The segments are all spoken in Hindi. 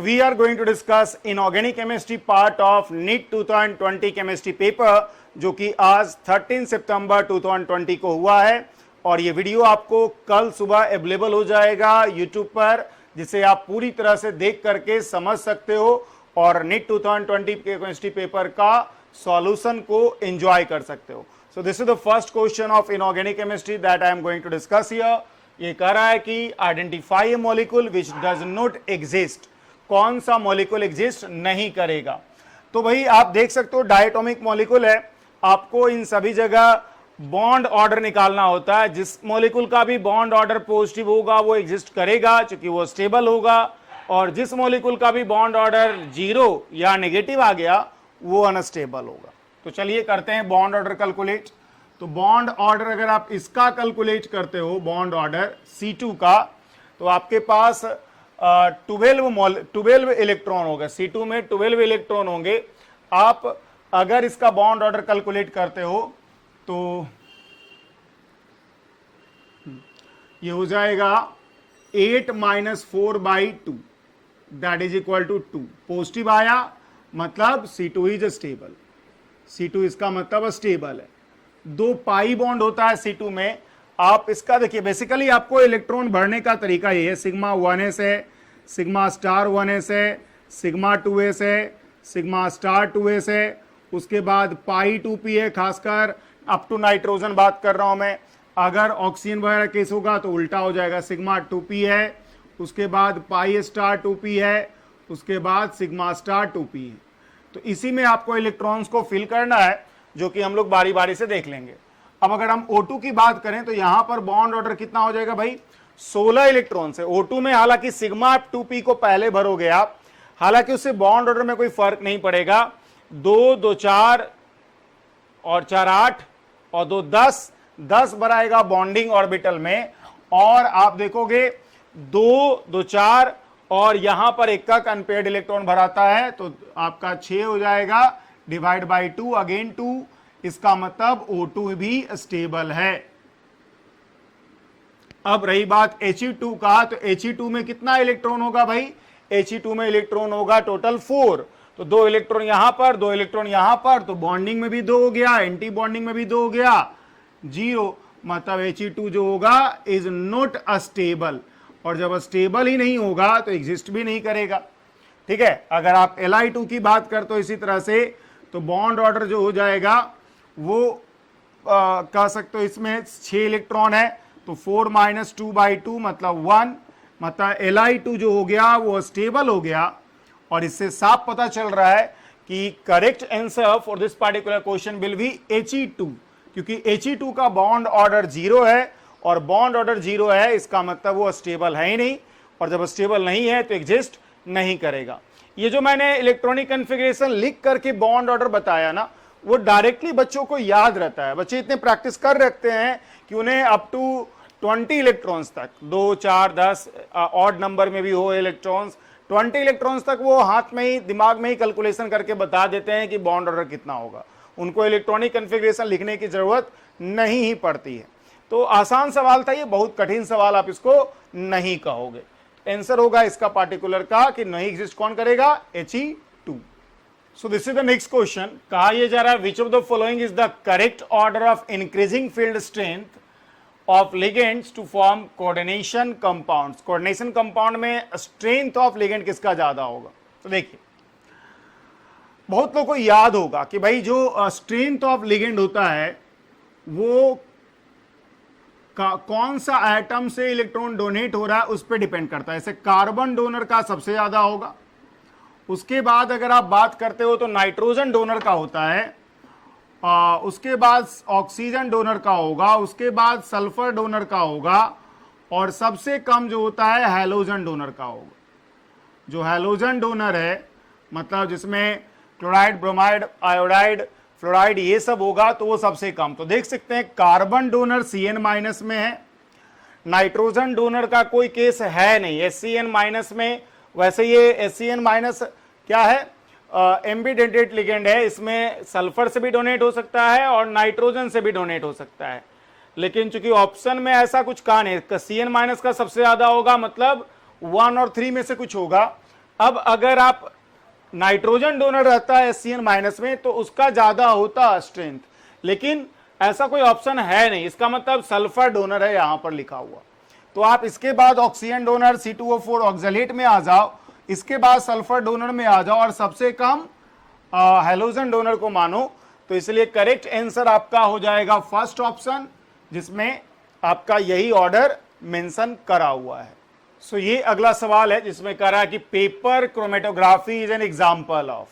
we are going to discuss inorganic chemistry part of NEET 2020 chemistry paper जो कि आज 13 सितंबर 2020 को हुआ है और ये वीडियो आपको कल सुबह अवेलेबल हो जाएगा YouTube पर, जिसे आप पूरी तरह से देख करके समझ सकते हो और NEET 2020 के केमिस्ट्री पेपर का सॉल्यूशन को एंजॉय कर सकते हो। So this is the first question of inorganic chemistry that I am going to discuss here. ये कह रहा है कि identify a molecule which does not exist, कौन सा मॉलिक्यूल एग्जिस्ट नहीं करेगा। तो भाई आप देख सकते हो डायटोमिक मॉलिक्यूल है, आपको इन सभी जगह बॉन्ड ऑर्डर निकालना होता है। जिस मॉलिक्यूल का भी बॉन्ड ऑर्डर पॉजिटिव होगा वो एग्जिस्ट करेगा क्योंकि वो स्टेबल होगा, और जिस मॉलिक्यूल का भी बॉन्ड ऑर्डर 0 या नेगेटिव आ गया वो अनस्टेबल होगा। तो चलिए करते हैं बॉन्ड ऑर्डर कैलकुलेट। तो बॉन्ड ऑर्डर अगर आप इसका कैलकुलेट करते हो बॉन्ड ऑर्डर C2 का, तो आपके पास 12 इलेक्ट्रॉन होगा। C2 में 12 इलेक्ट्रॉन होंगे। आप अगर इसका बॉन्ड ऑर्डर कैलकुलेट करते हो तो ये हो जाएगा 8 - 4/2 that is equal to 2। Positive आया मतलब C2 इज स्टेबल। C2 इसका मतलब स्टेबल है। 2 पाई बॉन्ड होता है C2 में। आप इसका देखिए, बेसिकली आपको इलेक्ट्रॉन भरने का तरीका ये है, सिग्मा 1s है, सिग्मा स्टार 1s है, सिग्मा 2s है, सिग्मा स्टार 2s है, उसके बाद पाई 2p है। खासकर अप टू नाइट्रोजन बात कर रहा हूं मैं। अगर ऑक्सीजन वगैरह केस होगा तो उल्टा हो जाएगा, सिग्मा 2p है, उसके बाद पाई स्टार 2p है, उसके बाद सिग्मा स्टार 2p है। तो इसी में आपको इलेक्ट्रॉन्स को फिल करना है, जो कि हम लोग बारी बारी से देख लेंगे। अब अगर हम O2 की बात करें तो यहां पर बॉन्ड ऑर्डर कितना हो जाएगा भाई, 16 इलेक्ट्रॉन से। O2 में हालांकि सिग्मा 2p को पहले भरोगे आप, हालांकि उससे बॉन्ड ऑर्डर में कोई फर्क नहीं पड़ेगा। 2 2 4 और 4 8 और 2 10 भराएगा बॉन्डिंग ऑर्बिटल में। और आप देखोगे 2 2 4 और यहां पर एक का अनपेयर्ड इलेक्ट्रॉन भराता है, तो आपका 6 हो जाएगा, डिवाइड बाई 2 अगेन 2। इसका मतलब O2 भी स्टेबल है। अब रही बात He2 का, तो He2 में कितना इलेक्ट्रॉन होगा भाई, He2 में इलेक्ट्रॉन होगा टोटल 4। तो 2 इलेक्ट्रॉन यहां पर, 2 इलेक्ट्रॉन यहां पर, तो बॉन्डिंग में भी 2 हो गया, एंटी बॉन्डिंग में भी 2 हो गया, 0। मतलब He2 जो होगा इज नॉट अस्टेबल, और जब स्टेबल ही नहीं होगा तो एग्जिस्ट भी नहीं करेगा। ठीक है। अगर आप Li2 की बात करते हो इसी तरह से, तो बॉन्ड ऑर्डर जो हो जाएगा वो कह सकते हो इसमें 6 इलेक्ट्रॉन है, तो 4 - 2/2 मतलब 1। मतलब Li2 जो हो गया वो स्टेबल हो गया। और इससे साफ पता चल रहा है कि correct answer for this particular question will be He2, क्योंकि He2 का बॉन्ड ऑर्डर 0 है, और बॉन्ड ऑर्डर 0 है इसका मतलब वो स्टेबल है ही नहीं, और जब स्टेबल नहीं है तो एग्जिस्ट नहीं करेगा। ये जो मैंने इलेक्ट्रॉनिक कॉन्फ़िगरेशन लिख करके बॉन्ड ऑर्डर बताया ना, वो डायरेक्टली बच्चों को याद रहता है। बच्चे इतने प्रैक्टिस कर रखते हैं कि उन्हें अप टू 20 इलेक्ट्रॉन्स तक, 2 4 10 ऑड नंबर में भी हो इलेक्ट्रॉन्स, 20 इलेक्ट्रॉन्स तक वो हाथ में ही, दिमाग में ही कैलकुलेशन करके बता देते हैं कि बॉन्ड ऑर्डर कितना होगा। उनको इलेक्ट्रॉनिक कॉन्फ़िगरेशन लिखने की जरूरत नहीं ही पड़ती है। तो आसान सवाल था ये, बहुत कठिन सवाल आप इसको नहीं कहोगे। आंसर होगा इसका पार्टिकुलर का कि नहीं एग्जिस्ट कौन करेगा, He2। So this is the next question. कहा यह जा रहा है which of the following is the correct order of increasing field strength of ligands to form coordination compounds. Coordination compound में स्ट्रेंथ ऑफ लिगेंड किसका ज्यादा होगा। तो देखिए, बहुत लोगों को याद होगा कि भाई जो स्ट्रेंथ ऑफ लिगेंड होता है वो कौन सा एटम से इलेक्ट्रॉन डोनेट हो रहा है उस पर डिपेंड करता है। जैसे कार्बन डोनर का सबसे ज्यादा होगा, उसके बाद अगर आप बात करते हो तो नाइट्रोजन डोनर का होता है, उसके बाद ऑक्सीजन डोनर का होगा, उसके बाद सल्फर डोनर का होगा, और सबसे कम जो होता है हैलोजन डोनर का होगा। जो हैलोजन डोनर है मतलब जिसमें क्लोराइड, ब्रोमाइड, आयोडाइड, फ्लोराइड ये सब होगा, तो वो सबसे कम। तो देख सकते हैं कार्बन डोनर Cn- में है, नाइट्रोजन डोनर का कोई केस है नहीं, SCN- में। वैसे ये SCN- क्या है, एम्बिडेंटेड लिगेंड है, इसमें सल्फर से भी डोनेट हो सकता है और नाइट्रोजन से भी डोनेट हो सकता है। लेकिन चूंकि ऑप्शन में ऐसा कुछ कहा नहीं, Cn- का सबसे ज्यादा होगा, मतलब 1 और 3 में से कुछ होगा। अब अगर आप नाइट्रोजन डोनर रहता है HCN माइनस में तो उसका ज्यादा होता स्ट्रेंथ, लेकिन ऐसा कोई ऑप्शन है नहीं, इसका मतलब सल्फर डोनर है यहां पर लिखा हुआ। तो आप इसके बाद ऑक्सीजन डोनर C2O4 ऑक्सलेट में आ जाओ, इसके बाद सल्फर डोनर में आ जाओ और सबसे कम हेलोजन डोनर को मानो। तो इसलिए करेक्ट आंसर आपका हो जाएगा फर्स्ट ऑप्शन, जिसमें आपका यही ऑर्डर मेंशन करा हुआ है। सो ये अगला सवाल है जिसमें कह रहा है कि paper chromatography is an example of.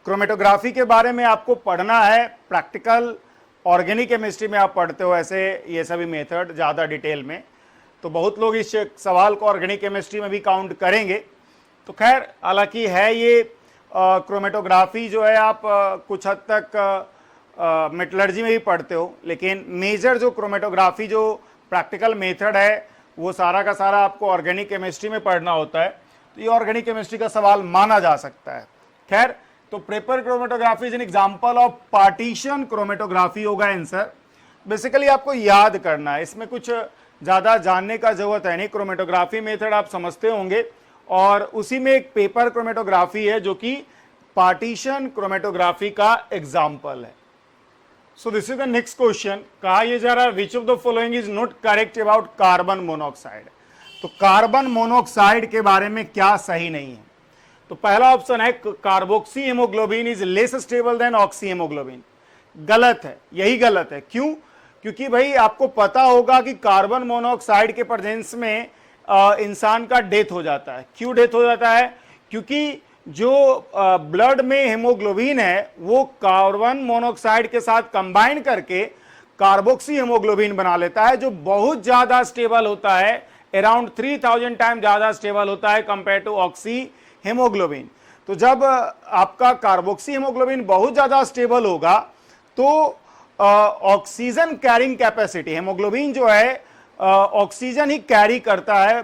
Chromatography के बारे में आपको पढ़ना है, प्रैक्टिकल ऑर्गेनिक केमिस्ट्री में आप पढ़ते हो ऐसे ये सभी मेथड ज़्यादा डिटेल में, तो बहुत लोग इस सवाल को ऑर्गेनिक केमिस्ट्री में भी काउंट करेंगे। तो खैर हालांकि है ये क्रोमेटोग्राफी जो है आप कुछ हद तक मेटलर्जी में भी पढ़ते हो, लेकिन मेजर जो क्रोमेटोग्राफी जो प्रैक्टिकल मेथड है वो सारा का सारा आपको ऑर्गेनिक केमिस्ट्री में पढ़ना होता है। तो ये ऑर्गेनिक केमिस्ट्री का सवाल माना जा सकता है। खैर, तो paper chromatography is an example of partition chromatography होगा आंसर। बेसिकली आपको याद करना है, इसमें कुछ ज़्यादा जानने का जरूरत है नहीं, क्रोमेटोग्राफी मेथड आप समझते होंगे और उसी में एक पेपर क्रोमेटोग्राफी है जो कि पार्टीशन क्रोमेटोग्राफी का एग्जाम्पल है। So this is the next question. कहा यह जा रहा है which of the following is not correct about carbon monoxide. तो कार्बन मोनोऑक्साइड के बारे में क्या सही नहीं है? तो पहला ऑप्शन है carboxy haemoglobin is less stable then oxy haemoglobin. गलत है, यही गलत है। क्यों? क्योंकि भाई आपको पता होगा कि कार्बन मोनोऑक्साइड के प्रेजेंस में इंसान का डेथ हो जाता है। क्यों डेथ हो जाता है? क्योंकि जो ब्लड में हेमोग्लोबिन है वो कार्बन मोनोऑक्साइड के साथ कंबाइन करके कार्बोक्सी हेमोग्लोबिन बना लेता है, जो बहुत ज्यादा स्टेबल होता है, अराउंड 3000 टाइम ज्यादा स्टेबल होता है कंपेयर टू ऑक्सी हेमोग्लोबिन। तो जब आपका कार्बोक्सी हेमोग्लोबिन बहुत ज्यादा स्टेबल होगा तो ऑक्सीजन कैरिंग कैपेसिटी, हेमोग्लोबिन जो है ऑक्सीजन ही कैरी करता है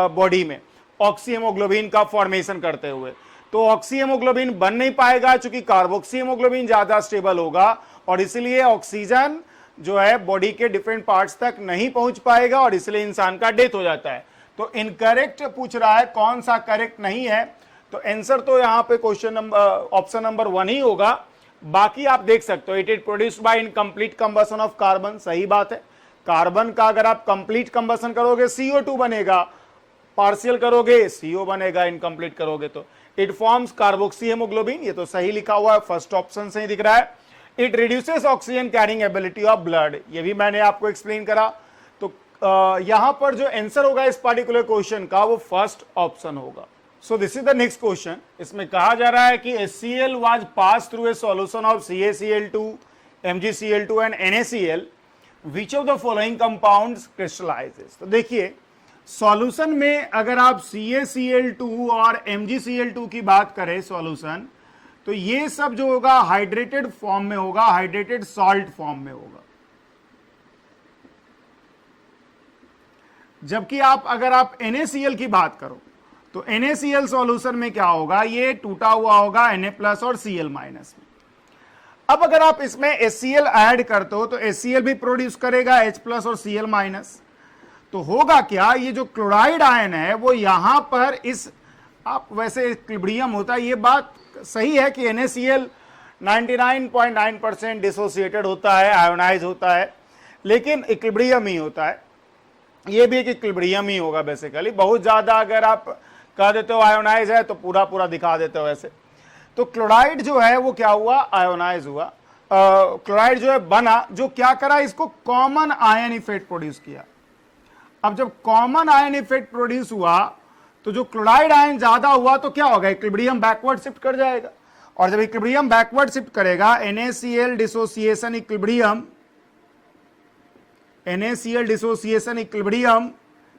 बॉडी में ऑक्सी हेमोग्लोबिन का फॉर्मेशन करते हुए, तो ऑक्सी हेमोग्लोबिन बन नहीं पाएगा चूंकि कार्बोक्सी हेमोग्लोबिन ज्यादा स्टेबल होगा और इसलिए ऑक्सीजन जो है बॉडी के डिफरेंट पार्ट्स तक नहीं पहुंच पाएगा और इसलिए इंसान का डेथ हो जाता है। तो इनकरेक्ट पूछ रहा है, कौन सा करेक्ट नहीं है? तो आंसर तो यहां पे क्वेश्चन नंबर ऑप्शन नंबर 1 ही होगा। बाकी आप देख सकते हो, it is produced by incomplete combustion of carbon. सही बात है, कार्बन का अगर आप कंप्लीट कंबशन करोगे CO2 बनेगा, पार्शियल करोगे CO बनेगा, इनकम्प्लीट करोगे तो इट फॉर्म्स कार्बोक्सी हेमोग्लोबिन। ये तो सही लिखा हुआ है, फर्स्ट ऑप्शन से ही दिख रहा है। It reduces oxygen carrying ability of blood, ये भी मैंने आपको एक्सप्लेन करा। तो यहां पर जो आंसर होगा इस पर्टिकुलर क्वेश्चन का वो फर्स्ट ऑप्शन होगा। So this is the next question. इसमें कहा जा रहा है कि HCl was pass through a solution of CaCl2, MgCl2 and NaCl, which of the following compounds crystallises. तो देखिए सॉल्यूशन में अगर आप CaCl2 और MgCl2 की बात करें सॉल्यूशन, तो ये सब जो होगा हाइड्रेटेड फॉर्म में होगा, हाइड्रेटेड सॉल्ट फॉर्म में होगा। जबकि अगर आप NaCl की बात करो तो NaCl सॉल्यूशन में क्या होगा, ये टूटा हुआ होगा Na+ और Cl- में। अब अगर आप इसमें HCl ऐड करते हो तो HCl भी प्रोड्यूस करेगा H+ और Cl-। तो होगा क्या, ये जो क्लोराइड आयन है वो यहां पर इस आप वैसे इक्विलिब्रियम होता है, ये बात सही है कि NaCl 99.9% डिसोसिएटेड होता है, आयोनाइज होता है, लेकिन इक्विलिब्रियम ही होता है। ये भी एक इक्विलिब्रियम ही होगा बेसिकली। बहुत ज्यादा अगर आप कह देते हो आयोनाइज है तो पूरा पूरा दिखा देते हो ऐसे। तो क्लोराइड जो है वो क्या हुआ, आयोनाइज हुआ। क्लोराइड जो है बना, जो क्या करा, इसको कॉमन आयन इफेक्ट प्रोड्यूस किया। अब जब कॉमन आयन इफेक्ट प्रोड्यूस हुआ तो जो क्लोराइड आयन ज्यादा हुआ तो क्या होगा, इक्विलिब्रियम बैकवर्ड शिफ्ट कर जाएगा। और जब इक्विलिब्रियम बैकवर्ड शिफ्ट करेगा, NaCl dissociation equilibrium, NaCl dissociation equilibrium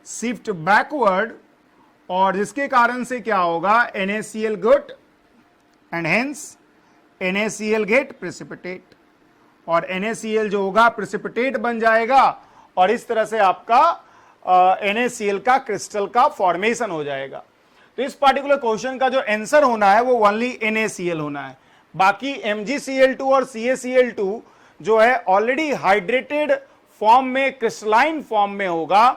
shift backward, और जिसके कारण से क्या होगा, NaCl got and hence NaCl get precipitate, और NaCl जो होगा प्रेसिपिटेट बन जाएगा और इस तरह से आपका NaCl का क्रिस्टल का फॉर्मेशन हो जाएगा। तो इस पार्टिकुलर क्वेश्चन का जो आंसर होना है वो ओनली NaCl होना है। बाकी MgCl2 और CaCl2 जो है ऑलरेडी हाइड्रेटेड फॉर्म में, क्रिस्टलाइन फॉर्म में होगा।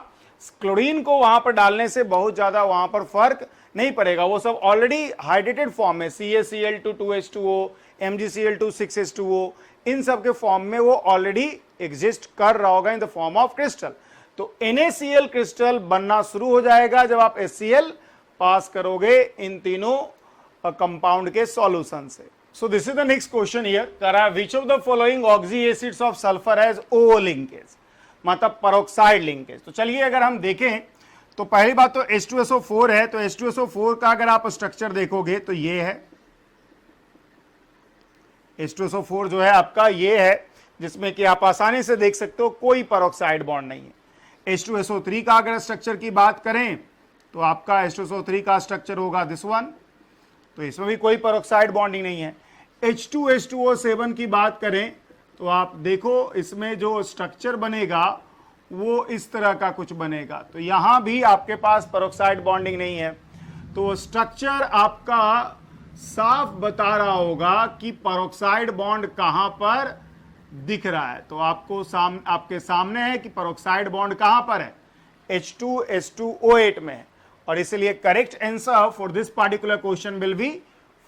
क्लोरीन को वहां पर डालने से बहुत ज्यादा वहां पर फर्क नहीं पड़ेगा, वो सब ऑलरेडी हाइड्रेटेड फॉर्म में CaCl2 2H2O, MgCl2 6H2O, इन सब के फॉर्म में वो ऑलरेडी एग्जिस्ट कर रहा होगा in the form of crystal. तो NaCl क्रिस्टल बनना शुरू हो जाएगा जब आप HCl पास करोगे इन तीनों कंपाउंड के सॉल्यूशन से। So this is the next question here, करा which of the following oxy acids of sulphur has O linkage, मतलब पेरोक्साइड लिंकेज। तो चलिए अगर हम देखें तो पहली बात तो H2SO4 है, तो H2SO4 का अगर आप स्ट्रक्चर देखोगे तो ये है, H2SO4 जो है आपका ये है, जिसमें कि आप आसानी से देख सकते हो कोई पेरोक्साइड बॉन्ड नहीं है। H2SO3 का अगर स्ट्रक्चर की बात करें तो आपका H2SO3 का स्ट्रक्चर होगा दिस वन, तो इसमें भी कोई पेरोक्साइड बॉन्डिंग नहीं है। H2H2O7 की बात करें तो आप देखो इसमें जो स्ट्रक्चर बनेगा वो इस तरह का कुछ बनेगा, तो यहां भी आपके पास पेरोक्साइड बॉन्डिंग नहीं है। तो स्ट्रक्चर आपका साफ बता रहा होगा कि पेरोक्साइड बॉन्ड कहां पर दिख रहा है। तो आपके सामने है कि पेरोक्साइड बॉन्ड कहां पर है, H2H2O8 में है, और इसलिए correct answer for this particular question will be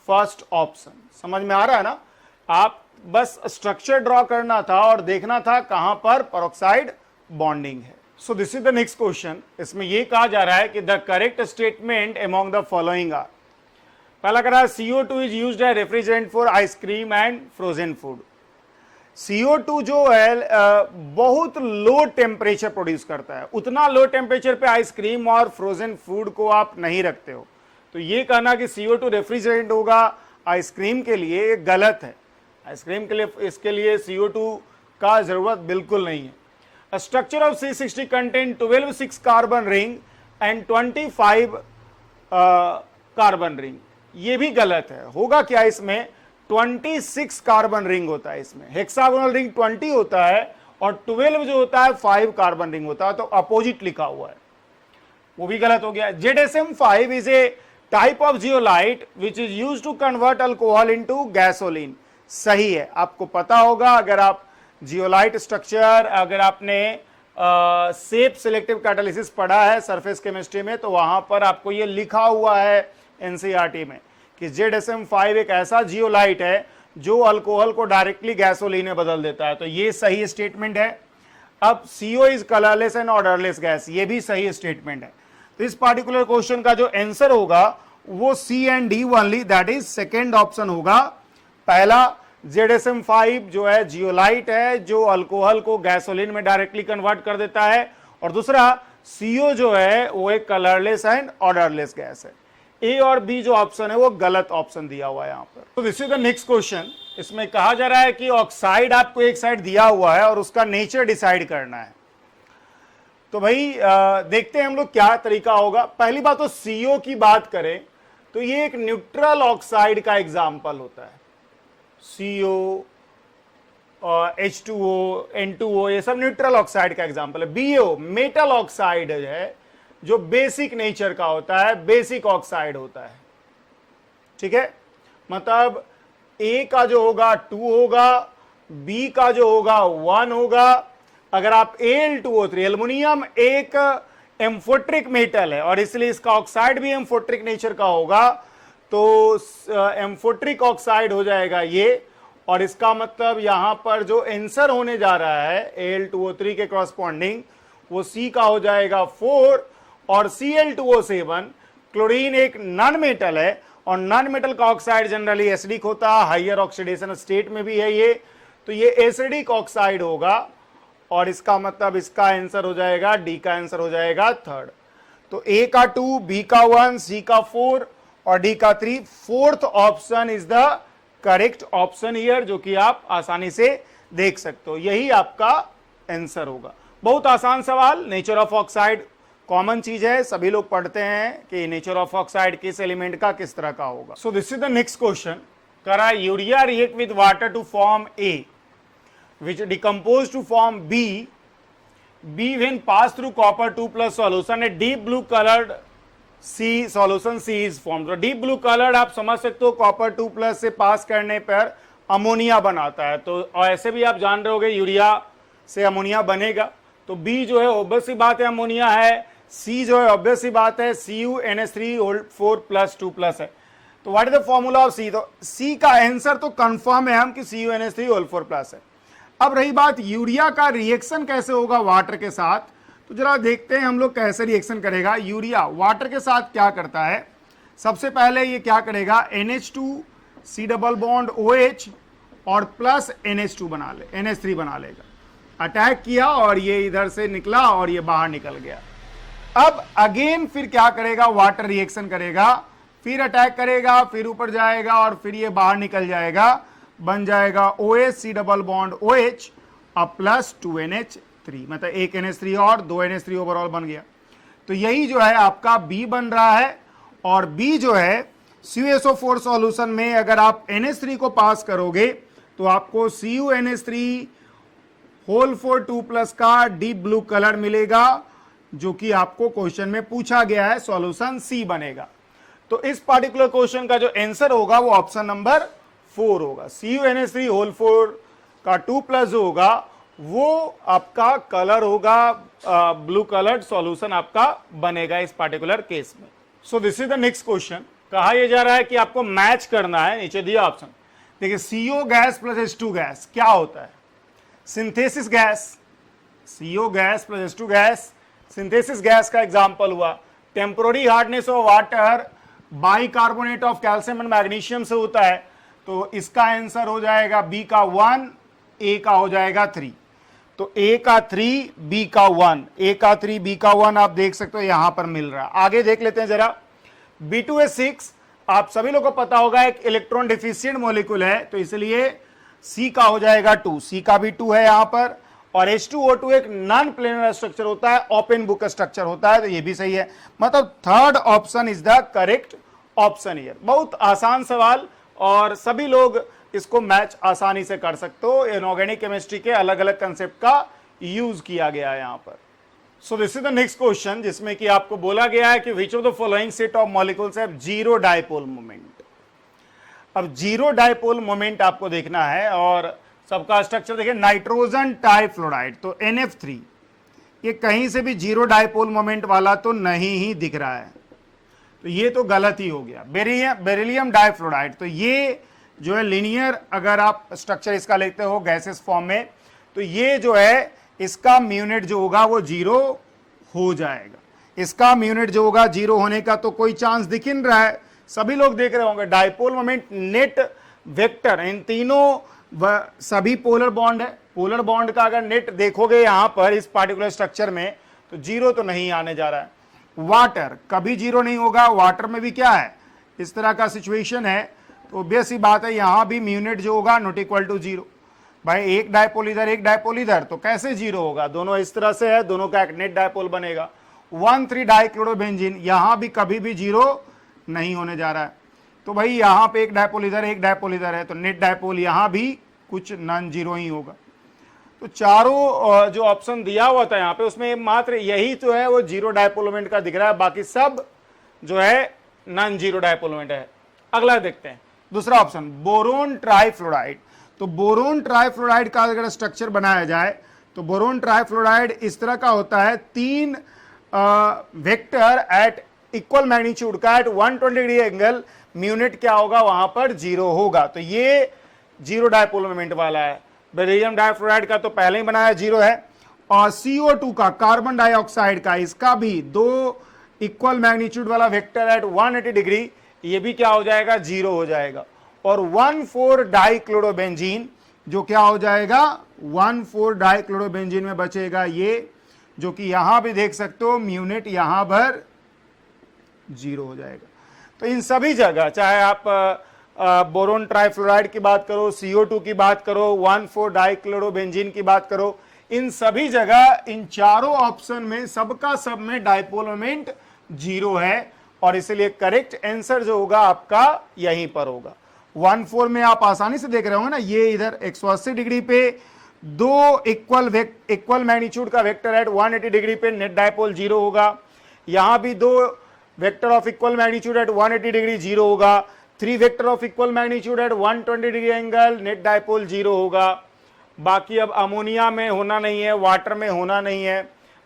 first option. समझ में आ रहा है ना, आप बस स्ट्रक्चर ड्रॉ करना था और देखना था कहां पर पेरोक्साइड बॉन्डिंग है। So this is the next question, इसमें यह कहा जा रहा है कि the correct statement among the following are. पहला कह रहा है CO2 is used as refrigerant for ice cream and frozen food. CO2 जो है बहुत लो टेम्परेचर प्रोड्यूस करता है, उतना लो टेम्परेचर पे आइसक्रीम और फ्रोजन फूड को आप नहीं रखते हो, तो ये कहना कि CO2 रेफ्रिजरेंट होगा आइसक्रीम के लिए ये गलत है। आइसक्रीम के लिए इसके लिए CO2 का जरूरत बिल्कुल नहीं है। Structure of C60 contain 12 6 carbon ring and 25 carbon ring, ये भी गलत है। होगा क्या, इसमें 26 कार्बन रिंग होता है, इसमें हेक्सागोनल रिंग 20 होता है और 12 जो होता है 5 कार्बन रिंग होता है, तो अपोजिट लिखा हुआ है, वो भी गलत हो गया। ZSM5 is a type of zeolite which is used to convert alcohol into gasoline. सही है, आपको पता होगा, अगर आप जियोलाइट स्ट्रक्चर, अगर आपने सेप सिलेक्टिव कैटालिसिस पढ़ा है सरफेस केमिस्ट्री में, तो वहां पर आपको ये लिखा हुआ है NCERT में कि ZSM5 एक ऐसा जियोलाइट है जो अल्कोहल को डायरेक्टली गैसोलीन में बदल देता है, तो ये सही स्टेटमेंट है। अब CO is colourless and odourless gas, ये भी सही स्टेटमेंट है। तो इस पार्टिकुलर क्वेश्चन का जो आंसर होगा वो C and D only, that is second option होगा। पहला ZSM5 जो है जियोलाइट है जो अल्कोहल को गैसोलीन में डायरेक्टली कन्वर्ट कर देता है, और दूसरा CO जो है वो एक कलरलेस एंड ऑर्डरलेस गैस है। ए और बी जो ऑप्शन है वो गलत ऑप्शन दिया हुआ है यहां पर। तो this is the next question, इसमें कहा जा रहा है कि ऑक्साइड आपको एक साइड दिया हुआ है और उसका नेचर डिसाइड करना है। तो भाई देखते हैं हम लोग क्या तरीका होगा। पहली बात तो CO की बात करें तो ये एक न्यूट्रल ऑक्साइड का एग्जाम्पल होता है। CO, H2O, N2O, ये सब न्यूट्रल ऑक्साइड का एग्जाम्पल है। BO मेटल ऑक्साइड है जो बेसिक नेचर का होता है, बेसिक ऑक्साइड होता है, ठीक है। मतलब A का जो होगा 2 होगा, B का जो होगा 1 होगा। अगर आप Al2O3, एल्युमिनियम एक एम्फोट्रिक मेटल है और इसलिए इसका ऑक्साइड भी एम्फोट्रिक नेचर का होगा, तो एम्फोट्रिक ऑक्साइड हो जाएगा ये, और इसका मतलब यहां पर जो आंसर होने जा रहा है Al2O3 के कॉरस्पॉन्डिंग वो C का हो जाएगा 4, और Cl2O7 क्लोरीन एक नॉन मेटल है और नॉन मेटल का ऑक्साइड जनरली एसिडिक होता है, हाइयर ऑक्सीडेशन स्टेट में भी है ये, तो ये एसिडिक ऑक्साइड होगा, और इसका मतलब इसका आंसर हो जाएगा डी का आंसर हो जाएगा 3rd। तो A का 2, B का 1, C का 4 और D का 3, 4th option is the correct option here, जो कि आप आसानी से देख सकते हो, यही आपका आंसर होगा। बहुत आसान सवाल। नेचर ऑफ ऑक्साइड कॉमन चीज है, सभी लोग पढ़ते हैं कि नेचर ऑफ ऑक्साइड किस एलिमेंट का किस तरह का होगा। So this is the next question, करा urea react with water to form A which decompose to form B when pass through copper 2+ solution, a deep blue colored C solution C is formed। तो deep blue colored आप समझ सकते हो copper 2+ से पास करने पर अमोनिया बनाता है, तो ऐसे भी आप जान रहे होगे यूरिया से अमोनिया बनेगा, तो B जो है ऑब्वियस सी बात है अमोनिया है। सी जो है ऑब्वियस सी बात है CuNH3O4 प्लस 2 प्लस है। तो what is the formula of C? तो सी का आंसर तो कंफर्म है हम कि CuNH3O4 प्लस है। अब रही बात यूरिया का रिएक्शन कैसे होगा वाटर के साथ, तो जरा देखते हैं हम लोग कैसे रिएक्शन करेगा। यूरिया वाटर के साथ क्या करता है, सबसे पहले ये क्या करेगा, NH2 डबल बॉन्ड OH और प्लस NH2 बना ले, NH3 बना लेगा। अटैक किया और ये इधर से निकला और ये बाहर निकल गया। अब अगेन फिर क्या करेगा, वाटर रिएक्शन करेगा, फिर अटैक करेगा, फिर ऊपर जाएगा और फिर ये बाहर निकल जाएगा, बन जाएगा OH डबल बॉन्ड OH और प्लस 2NH3, मतलब एक NH3 और 2 NH3 ओवरऑल बन गया। तो यही जो है आपका B बन रहा है। और B जो है CuSO4 सॉल्यूशन में अगर आप NH3 को पास करोगे तो आपको CuNH3 होल 4 2+ का डीप ब्लू कलर मिलेगा, जो कि आपको क्वेश्चन में पूछा गया है, सॉल्यूशन C बनेगा। तो इस पार्टिकुलर क्वेश्चन का जो आंसर होगा वो ऑप्शन नंबर 4 होगा। CuNH3 होल 4 का 2+ होगा वो आपका कलर होगा, ब्लू कलर्ड सॉल्यूशन आपका बनेगा इस पार्टिकुलर केस में। सो this is the next question. कहा यह जा रहा है कि आपको मैच करना है, नीचे दिया ऑप्शन। देखिए CO gas plus H2 gas क्या होता है, synthesis gas. CO gas plus H2 gas synthesis gas का एग्जांपल हुआ। Temporary hardness of water bicarbonate of calcium and magnesium से होता है। तो इसका आंसर हो जाएगा B का 1, A का हो जाएगा 3। तो A का 3, B का 1, A का 3, B का 1 आप देख सकते हो यहां पर मिल रहा है। आगे देख लेते हैं जरा। B2H6 आप सभी लोगों को पता होगा एक इलेक्ट्रॉन डिफिशिएंट मॉलिक्यूल है, तो इसलिए C का हो जाएगा 2, C का भी 2 है यहां पर। और H2O2 एक नॉन प्लेनर स्ट्रक्चर होता है, ओपन बुक स्ट्रक्चर होता है, तो ये भी सही है। मतलब third option is the correct option here. बहुत आसान सवाल और सभी लोग इसको मैच आसानी से कर सकते हो। इनऑर्गेनिक केमिस्ट्री के अलग अलग कंसेप्ट का यूज किया गया है यहां पर। सो this is the next question, जिसमें कि आपको बोला गया है कि विच of the following set of molecules have zero dipole moment. अब जीरो डायपोल मोमेंट आपको देखना है और सबका स्ट्रक्चर देखिए, नाइट्रोजन टाइफ्लोराइड तो NF3, ये कहीं से भी जीरो डायपोल मोमेंट वाला तो नहीं ही दिख रहा है, तो ये तो गलत ही हो गया। बेरिलियम डाइफ्लोराइड, तो ये जो है लीनियर अगर आप स्ट्रक्चर इसका लेते हो गैसेस फॉर्म में, तो ये जो है इसका म्यूनिट जो होगा वो जीरो हो जाएगा। इसका म्यूनिट जो होगा जीरो होने का तो कोई चांस दिख ही नहीं रहा है। सभी लोग देख रहे होंगे डायपोल मोमेंट नेट वेक्टर, इन तीनों सभी पोलर बॉन्ड है। पोलर बॉन्ड का अगर नेट देखोगे यहां पर इस पार्टिकुलर स्ट्रक्चर में तो जीरो तो नहीं आने जा रहा है। वाटर कभी जीरो नहीं होगा, वाटर में भी क्या है इस तरह का सिचुएशन है, तो ऑब्वियस ही बात है यहां भी म्यूनिट जो होगा नॉट इक्वल टू जीरो। भाई एक डायपोल इधर एक डायपोल इधर, तो कैसे जीरो होगा, दोनों इस तरह से है, दोनों का एक नेट डायपोल बनेगा। 1,3 डाइक्लोरोबेंजीन यहां भी कभी भी जीरो नहीं होने जा रहा है। तो भाई यहां पे एक डायपोल इधर एक डायपोल इधर है, तो नेट डायपोल यहां भी कुछ नॉन जीरो ही होगा। तो चारों जो ऑप्शन दिया हुआ था यहां पे उसमें मात्र यही तो है वो जीरो डायपोल मोमेंट का दिख रहा है, बाकी सब जो है नॉन जीरो डायपोल मोमेंट है। अगला देखते हैं दूसरा ऑप्शन, बोरोन ट्राइफ्लोराइड। तो बोरोन ट्राइफ्लोराइड का अगर स्ट्रक्चर बनाया जाए तो बोरोन ट्राइफ्लोराइड इस तरह का होता है, 3 वेक्टर एट इक्वल मैग्नीट्यूड का एट 120 डिग्री एंगल, म्यूनिट क्या होगा वहां पर जीरो होगा। तो ये जीरो डायपोल मोमेंट वाला है। बेरिलियम डाइफ्लोराइड का तो पहले ही बनाया जीरो है। और CO2 का, कार्बन डाइऑक्साइड का, इसका भी 2 इक्वल मैग्नीट्यूड वाला वेक्टर एट 180 डिग्री, ये भी क्या हो जाएगा जीरो हो जाएगा। और 1,4 डाइक्लोरोबेंजीन जो क्या हो जाएगा 1,4 डाइक्लोरोबेंजीन में बचेगा ये, जो कि यहां भी देख सकते हो म्यूनिट यहां पर जीरो हो जाएगा। तो इन सभी जगह चाहे आप बोरोन ट्राइफ्लोराइड की बात करो, CO2 की बात करो, 1,4 डाइक्लोरोबेंजीन की बात करो, इन सभी जगह इन चारों ऑप्शन में सबका सब में डायपोल मोमेंट जीरो है और इसलिए करेक्ट आंसर जो होगा आपका यहीं पर होगा। 1,4 में आप आसानी से देख रहे होंगे ना, ये इधर 180 डिग्री पे 2 इक्वल मैग्नीट्यूड का वेक्टर एट 180 डिग्री पे नेट डायपोल जीरो होगा। यहां भी 2 vector of equal magnitude at 180 degree zero होगा। 3 vector of equal magnitude at 120 degree angle, net dipole zero होगा। बाकी अब अमोनिया में होना नहीं है, वाटर में होना नहीं है,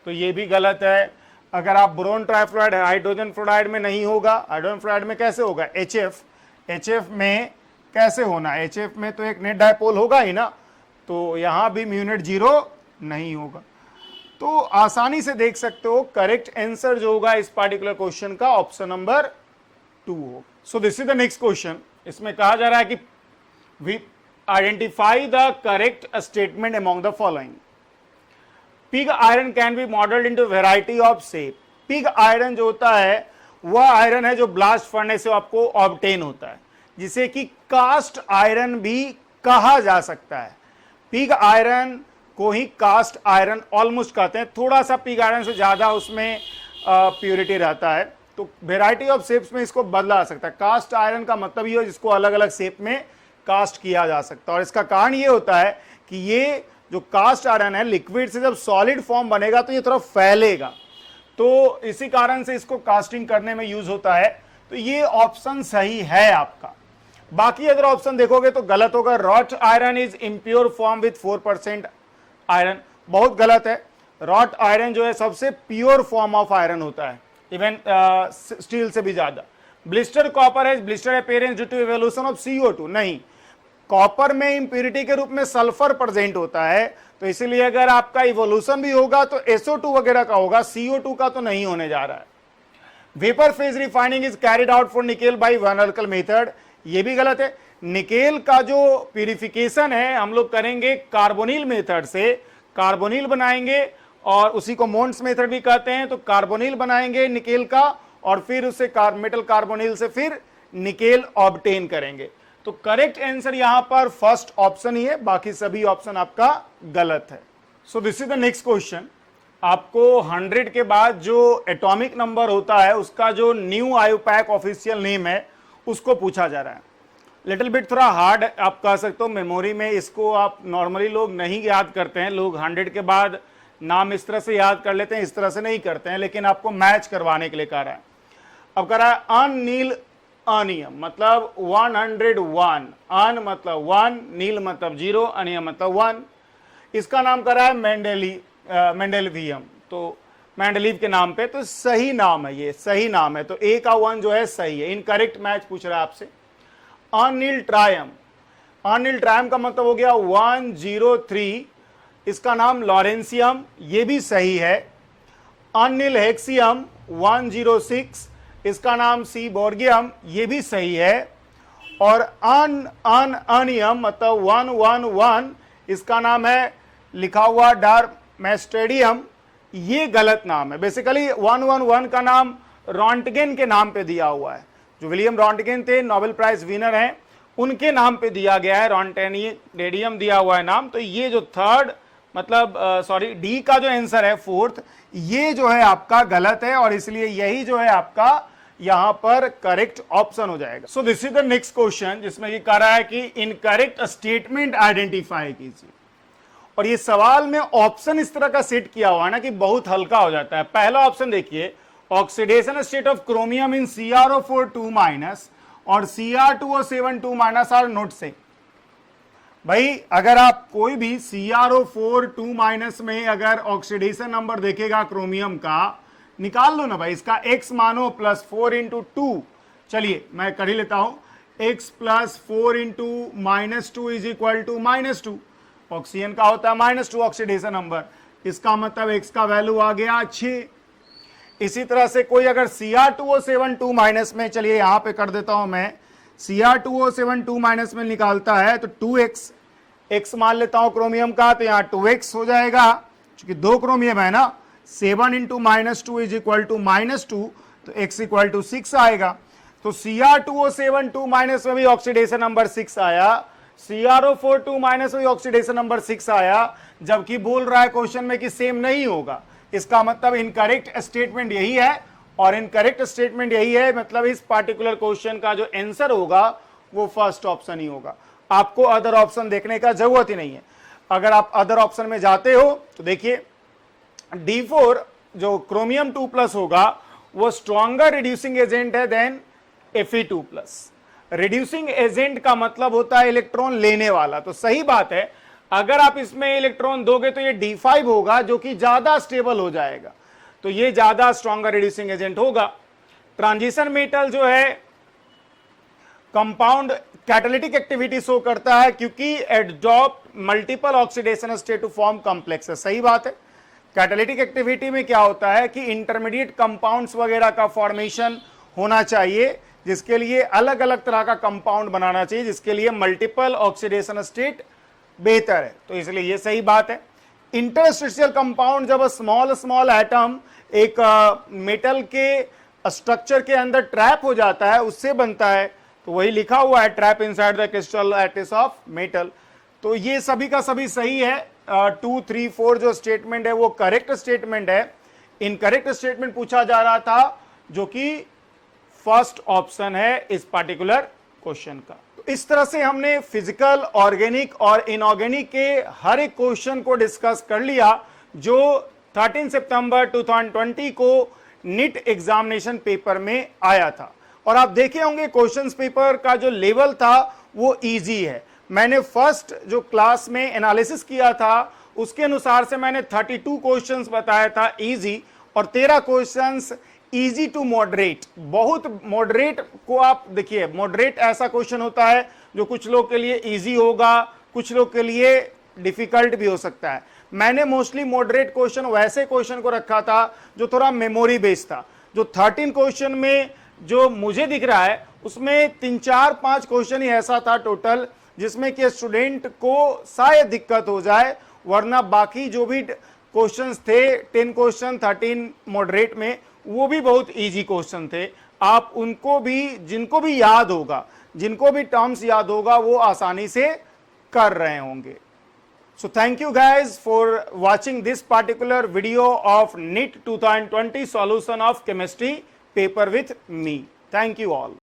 तो ये भी गलत है। अगर आप बोरोन ट्राइफ्लोराइड हाइड्रोजन फ्लोराइड में नहीं होगा, हाइड्रोजन फ्लोराइड में कैसे होगा, HF में कैसे होना, HF में तो एक नेट डायपोल होगा ही ना, तो यहां भी म्यू नेट 0 नहीं होगा। तो आसानी से देख सकते हो करेक्ट आंसर जो होगा इस पार्टिकुलर क्वेश्चन का ऑप्शन नंबर 2 हो। So this is the next question. इसमें कहा जा रहा है कि we identify the correct statement among the following. Pig iron can be modelled into variety of shape. Pig iron जो होता है वह आयरन है जो ब्लास्ट फर्नेस से आपको ऑब्टेन होता है, जिसे कि कास्ट आयरन भी कहा जा सकता है। पिग आयरन को ही कास्ट आयरन ऑलमोस्ट कहते हैं, थोड़ा सा पिग आयरन से ज्यादा उसमें प्योरिटी रहता है, तो वेराइटी ऑफ शेप्स में इसको बदला जा सकता है। कास्ट आयरन का मतलब ये हो जिसको अलग अलग शेप में कास्ट किया जा सकता है, और इसका कारण ये होता है कि ये जो कास्ट आयरन है लिक्विड से जब सॉलिड फॉर्म बनेगा तो ये थोड़ा फैलेगा, तो इसी कारण से इसको कास्टिंग करने में यूज होता है। तो ये ऑप्शन सही है आपका। बाकी अगर ऑप्शन देखोगे तो गलत होगा। Wrought iron is impure form with 4% iron, बहुत गलत है। रॉट आयरन जो है सबसे प्योर फॉर्म ऑफ आयरन होता है, इवन स्टील से भी ज्यादा। ब्लिस्टर कॉपर है, blister appearance due to evolution of CO2, नहीं, कॉपर में इंप्योरिटी के रूप में सल्फर प्रेजेंट होता है, तो इसीलिए अगर आपका इवोल्यूशन भी होगा तो SO2 वगैरह का होगा, CO2 का तो नहीं होने जा रहा है। Vapour phase refining is carried out for nickel by van Arkel method, ये भी गलत है। निकेल का जो प्यूरिफिकेशन है हम लोग करेंगे कार्बोनिल मेथड से, कार्बोनिल बनाएंगे और उसी को मोन्स मेथड भी कहते हैं, तो कार्बोनिल बनाएंगे निकेल का और फिर उससे मेटल कार्बोनिल से फिर निकेल ऑब्टेन करेंगे। तो करेक्ट आंसर यहां पर फर्स्ट ऑप्शन ही है, बाकी सभी ऑप्शन आपका गलत है। So this is the next question. आपको 100 के बाद जो एटॉमिक नंबर होता है उसका जो न्यू आयुपैक ऑफिशियल नेम है उसको पूछा जा रहा है। लिटिल बिट थोड़ा हार्ड आप कह सकते हो, मेमोरी में इसको आप नॉर्मली लोग नहीं याद करते हैं, लोग 100 के बाद नाम इस तरह से याद कर लेते हैं, इस तरह से नहीं करते हैं, लेकिन आपको मैच करवाने के लिए कह रहा है। अब कह रहा है अन नील अनियम मतलब 101, अन मतलब 1, नील मतलब 0, अनियम मतलब 1। इसका नाम कर रहा है मेंडेलिवियम, तो मेंडेलीव के नाम पे, तो सही नाम है, ये सही नाम है, तो A का 1 जो है सही है। इनकरेक्ट मैच पूछ रहा है आपसे। अनिल ट्रायम, अनिल ट्रायम का मतलब हो गया 103, इसका नाम लॉरेंसियम, ये भी सही है। अनिल हेक्सियम 106, इसका नाम सीबोर्गियम, ये भी सही है। और अनियम मतलब 111, इसका नाम है लिखा हुआ डार्मेस्टेडियम, ये गलत नाम है। बेसिकली 111 का नाम रॉन्टगेन के नाम पे दिया हुआ है, जो विलियम रॉन्टगेन थे, नोबेल प्राइज विनर हैं, उनके नाम पे दिया गया है, रॉन्टेनियम दिया हुआ है नाम। तो ये जो थर्ड मतलब सॉरी डी का जो आंसर है फोर्थ, ये जो है आपका गलत है, और इसलिए यही जो है आपका यहां पर करेक्ट ऑप्शन हो जाएगा। सो this is the next question, जिसमें ये कह रहा है कि इनकरेक्ट स्टेटमेंट आइडेंटिफाई कीजिए। और ये सवाल में ऑप्शन इस तरह का सेट किया हुआ है ना कि बहुत हल्का हो जाता है। पहला ऑप्शन देखिए, oxidation state of chromium in CrO4 2- और Cr2O7 2- आर नोट से। भाई अगर आप कोई भी CrO4 2- में अगर ऑक्सीडेशन नंबर देखेगा क्रोमियम का, निकाल लो ना भाई, इसका x मानो +4 × 2, चलिए मैं कर ही लेता हूं, x + 4 × -2 = -2। ऑक्सीजन का होता है -2 ऑक्सीडेशन नंबर, इसका मतलब x का वैल्यू आ गया 6। इसी तरह से कोई अगर Cr2O7 2- में, चलिए यहां पे कर देता हूं मैं, Cr2O7 2- में निकालता है तो 2x, x मान लेता हूं क्रोमियम का, तो यहां 2x हो जाएगा, क्योंकि 2 क्रोमियम है ना। 7 × -2 = -2, तो x = 6 आएगा। तो Cr2O7 2- में भी ऑक्सीडेशन नंबर 6 आया, CrO4 2- में भी ऑक्सीडेशन नंबर 6 आया, जबकि बोल रहा है क्वेश्चन में कि सेम नहीं होगा। इसका मतलब इनकरेक्ट स्टेटमेंट यही है, और इनकरेक्ट स्टेटमेंट यही है, मतलब इस पार्टिकुलर क्वेश्चन का जो आंसर होगा वो फर्स्ट ऑप्शन ही होगा। आपको अदर ऑप्शन देखने का जरूरत ही नहीं है। अगर आप अदर ऑप्शन में जाते हो तो देखिए D4 जो क्रोमियम 2+ होगा वो स्ट्रॉन्गर रिड्यूसिंग एजेंट है देन Fe2+। रिड्यूसिंग एजेंट का मतलब होता है इलेक्ट्रॉन लेने वाला, तो सही बात है। अगर आप इसमें इलेक्ट्रॉन दोगे तो ये D5 होगा, जो कि ज्यादा स्टेबल हो जाएगा। तो ये ज्यादा स्ट्रॉन्गर रिड्यूसिंग एजेंट होगा। ट्रांजिशन मेटल जो है कंपाउंड कैटालिटिक एक्टिविटी शो करता है क्योंकि adopt multiple oxidation state to form complex है। सही बात है। कैटालिटिक एक्टिविटी में क्या होता है कि इंटरमीडिएट कंपाउंड्स वगैरह का फॉर्मेशन होना चाहिए, जिसके लिए अलग अलग तरह का कंपाउंड बनाना चाहिए, जिसके लिए मल्टीपल ऑक्सीडेशन स्टेट बेहतर है। तो इसलिए ये सही बात है। इंटरस्टिशियल कंपाउंड जब स्मॉल स्मॉल एटम एक मेटल के स्ट्रक्चर के अंदर ट्रैप हो जाता है, उससे बनता है, तो वही लिखा हुआ है trap inside the crystal lattice of metal. तो ये सभी का सभी सही है। 2, 3, 4 जो स्टेटमेंट है वो करेक्ट स्टेटमेंट है। इनकरेक्ट स्टेटमेंट पूछा जा रहा था, जो कि फर्स्ट ऑप्शन है इस पार्टिकुलर क्वेश्चन का। तो इस तरह से हमने फिजिकल, ऑर्गेनिक और इनऑर्गेनिक के हर एक क्वेश्चन को डिस्कस कर लिया, जो 13 सितंबर 2020 को नीट एग्जामिनेशन पेपर में आया था। और आप देखे होंगे क्वेश्चंस पेपर का जो लेवल था वो इजी है। मैंने फर्स्ट जो क्लास में एनालिसिस किया था उसके अनुसार से मैंने 32 क्वेश्चंस बताया था इजी, और 13 क्वेश्चंस इजी टू मॉडरेट। बहुत मॉडरेट को आप देखिए, मॉडरेट ऐसा क्वेश्चन होता है जो कुछ लोग के लिए इजी होगा, कुछ लोग के लिए डिफिकल्ट भी हो सकता है। मैंने मोस्टली मॉडरेट क्वेश्चन वैसे क्वेश्चन को रखा था जो थोड़ा मेमोरी बेस्ड था। जो 13 क्वेश्चन में जो मुझे दिख रहा है उसमें 3, 4, 5 क्वेश्चन ही ऐसा था टोटल जिसमें कि स्टूडेंट को शायद दिक्कत हो जाए, वरना बाकी जो भी क्वेश्चंस थे 10 क्वेश्चन 13 मॉडरेट में, वो भी बहुत इजी क्वेश्चन थे। आप उनको भी, जिनको भी याद होगा, जिनको भी टर्म्स याद होगा, वो आसानी से कर रहे होंगे। So thank you guys for watching this particular video of NEET 2020 solution of chemistry paper with me. Thank you all.